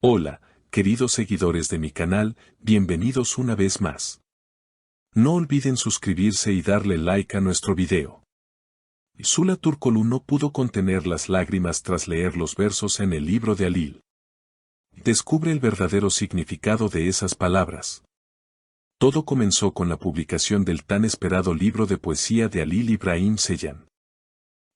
Hola, queridos seguidores de mi canal, bienvenidos una vez más. No olviden suscribirse y darle like a nuestro video. Zula Turkoglu no pudo contener las lágrimas tras leer los versos en el libro de Halil. Descubre el verdadero significado de esas palabras. Todo comenzó con la publicación del tan esperado libro de poesía de Halil Ibrahim Ceylan.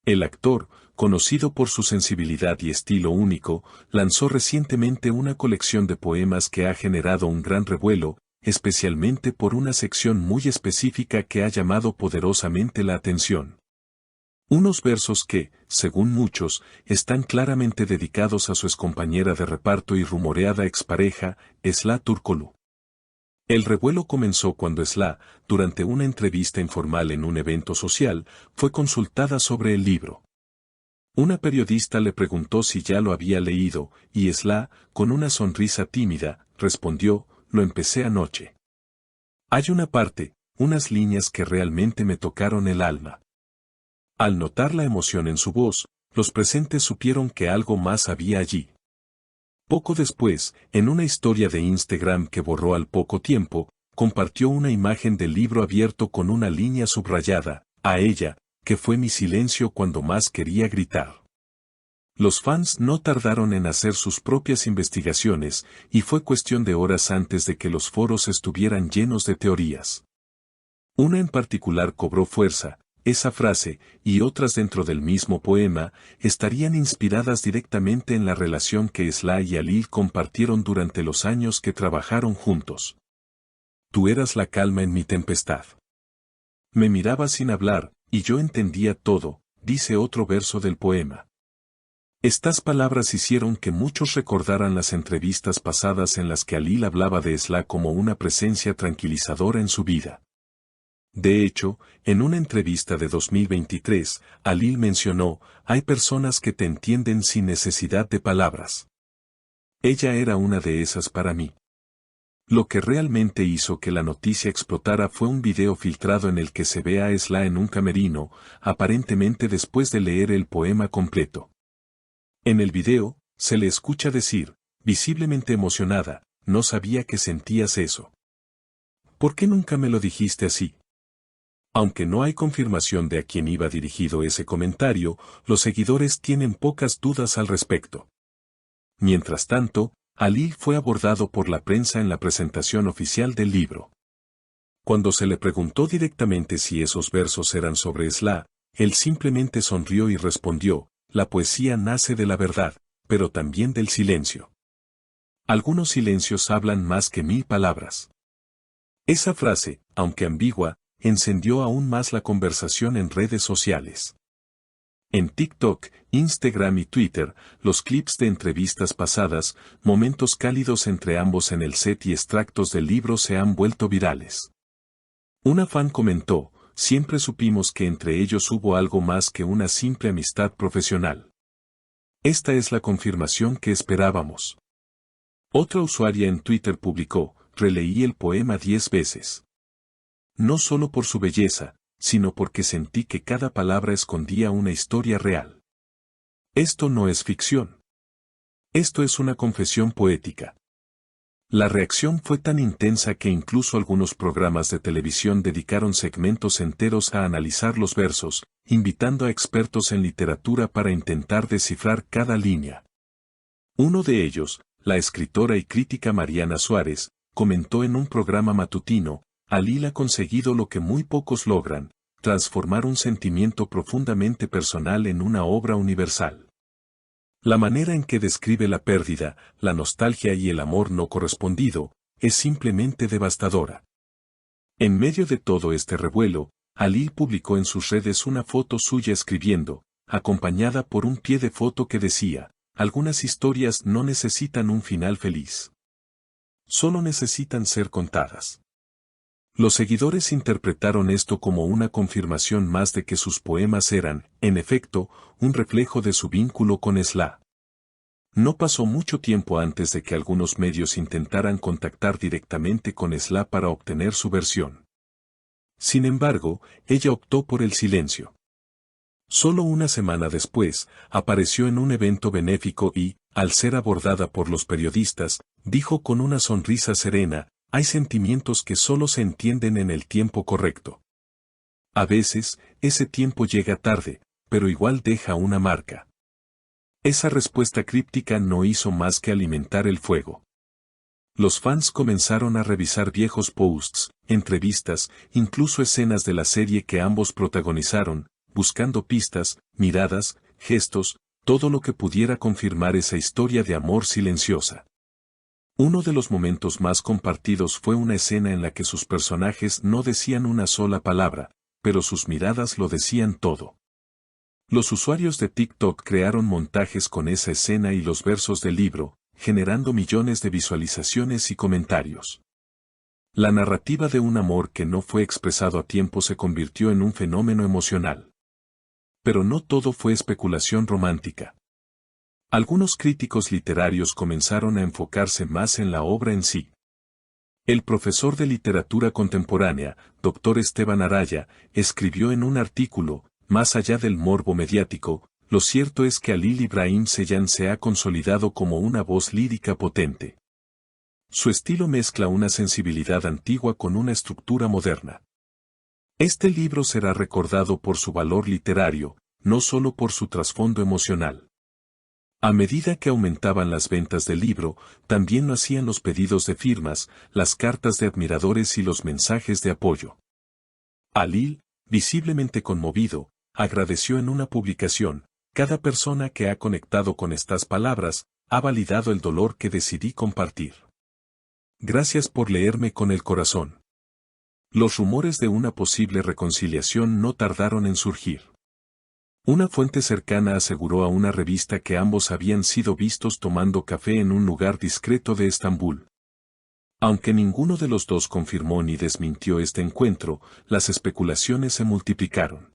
El actor, conocido por su sensibilidad y estilo único, lanzó recientemente una colección de poemas que ha generado un gran revuelo, especialmente por una sección muy específica que ha llamado poderosamente la atención. Unos versos que, según muchos, están claramente dedicados a su excompañera de reparto y rumoreada expareja, Esla Turkoglu. El revuelo comenzó cuando Esla, durante una entrevista informal en un evento social, fue consultada sobre el libro. Una periodista le preguntó si ya lo había leído, y Esla, con una sonrisa tímida, respondió, «Lo empecé anoche. Hay una parte, unas líneas que realmente me tocaron el alma». Al notar la emoción en su voz, los presentes supieron que algo más había allí. Poco después, en una historia de Instagram que borró al poco tiempo, compartió una imagen del libro abierto con una línea subrayada, «A ella, que fue mi silencio cuando más quería gritar». Los fans no tardaron en hacer sus propias investigaciones, y fue cuestión de horas antes de que los foros estuvieran llenos de teorías. Una en particular cobró fuerza. Esa frase, y otras dentro del mismo poema, estarían inspiradas directamente en la relación que Esla y Halil compartieron durante los años que trabajaron juntos. Tú eras la calma en mi tempestad. Me mirabas sin hablar, y yo entendía todo, dice otro verso del poema. Estas palabras hicieron que muchos recordaran las entrevistas pasadas en las que Halil hablaba de Esla como una presencia tranquilizadora en su vida. De hecho, en una entrevista de 2023, Halil mencionó, «Hay personas que te entienden sin necesidad de palabras. Ella era una de esas para mí». Lo que realmente hizo que la noticia explotara fue un video filtrado en el que se ve a Esla en un camerino, aparentemente después de leer el poema completo. En el video, se le escucha decir, visiblemente emocionada, «No sabía que sentías eso. ¿Por qué nunca me lo dijiste así?». Aunque no hay confirmación de a quién iba dirigido ese comentario, los seguidores tienen pocas dudas al respecto. Mientras tanto, Halil fue abordado por la prensa en la presentación oficial del libro. Cuando se le preguntó directamente si esos versos eran sobre Esla, él simplemente sonrió y respondió, «La poesía nace de la verdad, pero también del silencio. Algunos silencios hablan más que 1000 palabras». Esa frase, aunque ambigua, encendió aún más la conversación en redes sociales. En TikTok, Instagram y Twitter, los clips de entrevistas pasadas, momentos cálidos entre ambos en el set y extractos del libro se han vuelto virales. Una fan comentó, «Siempre supimos que entre ellos hubo algo más que una simple amistad profesional. Esta es la confirmación que esperábamos». Otra usuaria en Twitter publicó, «Releí el poema 10 veces. No solo por su belleza, sino porque sentí que cada palabra escondía una historia real. Esto no es ficción. Esto es una confesión poética». La reacción fue tan intensa que incluso algunos programas de televisión dedicaron segmentos enteros a analizar los versos, invitando a expertos en literatura para intentar descifrar cada línea. Uno de ellos, la escritora y crítica Mariana Suárez, comentó en un programa matutino, «Halil ha conseguido lo que muy pocos logran, transformar un sentimiento profundamente personal en una obra universal». La manera en que describe la pérdida, la nostalgia y el amor no correspondido, es simplemente devastadora. En medio de todo este revuelo, Halil publicó en sus redes una foto suya escribiendo, acompañada por un pie de foto que decía, «Algunas historias no necesitan un final feliz. Solo necesitan ser contadas». Los seguidores interpretaron esto como una confirmación más de que sus poemas eran, en efecto, un reflejo de su vínculo con Esla. No pasó mucho tiempo antes de que algunos medios intentaran contactar directamente con Esla para obtener su versión. Sin embargo, ella optó por el silencio. Solo una semana después, apareció en un evento benéfico y, al ser abordada por los periodistas, dijo con una sonrisa serena, hay sentimientos que solo se entienden en el tiempo correcto. A veces, ese tiempo llega tarde, pero igual deja una marca. Esa respuesta críptica no hizo más que alimentar el fuego. Los fans comenzaron a revisar viejos posts, entrevistas, incluso escenas de la serie que ambos protagonizaron, buscando pistas, miradas, gestos, todo lo que pudiera confirmar esa historia de amor silenciosa. Uno de los momentos más compartidos fue una escena en la que sus personajes no decían una sola palabra, pero sus miradas lo decían todo. Los usuarios de TikTok crearon montajes con esa escena y los versos del libro, generando millones de visualizaciones y comentarios. La narrativa de un amor que no fue expresado a tiempo se convirtió en un fenómeno emocional. Pero no todo fue especulación romántica. Algunos críticos literarios comenzaron a enfocarse más en la obra en sí. El profesor de literatura contemporánea, Dr. Esteban Araya, escribió en un artículo, más allá del morbo mediático, lo cierto es que Halil Ibrahim Ceylan se ha consolidado como una voz lírica potente. Su estilo mezcla una sensibilidad antigua con una estructura moderna. Este libro será recordado por su valor literario, no solo por su trasfondo emocional. A medida que aumentaban las ventas del libro, también lo hacían los pedidos de firmas, las cartas de admiradores y los mensajes de apoyo. Halil, visiblemente conmovido, agradeció en una publicación, cada persona que ha conectado con estas palabras, ha validado el dolor que decidí compartir. Gracias por leerme con el corazón. Los rumores de una posible reconciliación no tardaron en surgir. Una fuente cercana aseguró a una revista que ambos habían sido vistos tomando café en un lugar discreto de Estambul. Aunque ninguno de los dos confirmó ni desmintió este encuentro, las especulaciones se multiplicaron.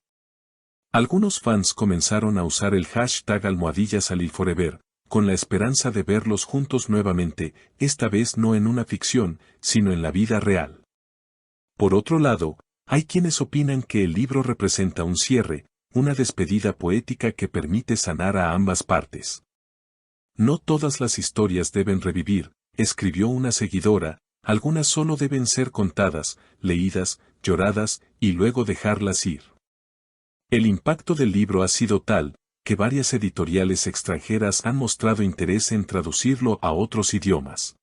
Algunos fans comenzaron a usar el hashtag #HalilForever, con la esperanza de verlos juntos nuevamente, esta vez no en una ficción, sino en la vida real. Por otro lado, hay quienes opinan que el libro representa un cierre, una despedida poética que permite sanar a ambas partes. No todas las historias deben revivir, escribió una seguidora, algunas solo deben ser contadas, leídas, lloradas, y luego dejarlas ir. El impacto del libro ha sido tal, que varias editoriales extranjeras han mostrado interés en traducirlo a otros idiomas.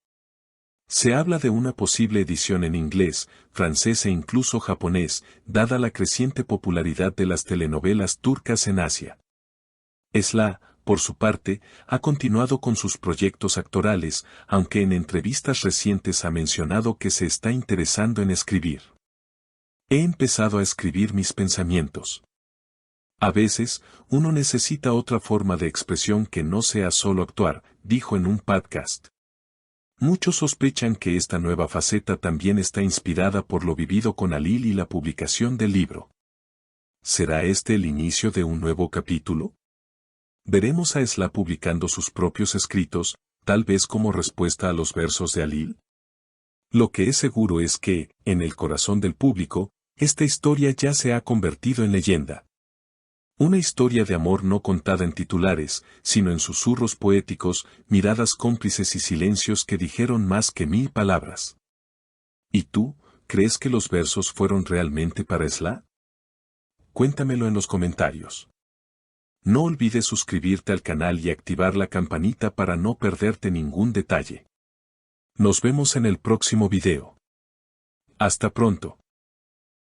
Se habla de una posible edición en inglés, francés e incluso japonés, dada la creciente popularidad de las telenovelas turcas en Asia. Esla, por su parte, ha continuado con sus proyectos actorales, aunque en entrevistas recientes ha mencionado que se está interesando en escribir. He empezado a escribir mis pensamientos. A veces, uno necesita otra forma de expresión que no sea solo actuar, dijo en un podcast. Muchos sospechan que esta nueva faceta también está inspirada por lo vivido con Halil y la publicación del libro. ¿Será este el inicio de un nuevo capítulo? ¿Veremos a Esla publicando sus propios escritos, tal vez como respuesta a los versos de Halil? Lo que es seguro es que, en el corazón del público, esta historia ya se ha convertido en leyenda. Una historia de amor no contada en titulares, sino en susurros poéticos, miradas cómplices y silencios que dijeron más que 1000 palabras. ¿Y tú, crees que los versos fueron realmente para Esla? Cuéntamelo en los comentarios. No olvides suscribirte al canal y activar la campanita para no perderte ningún detalle. Nos vemos en el próximo video. Hasta pronto.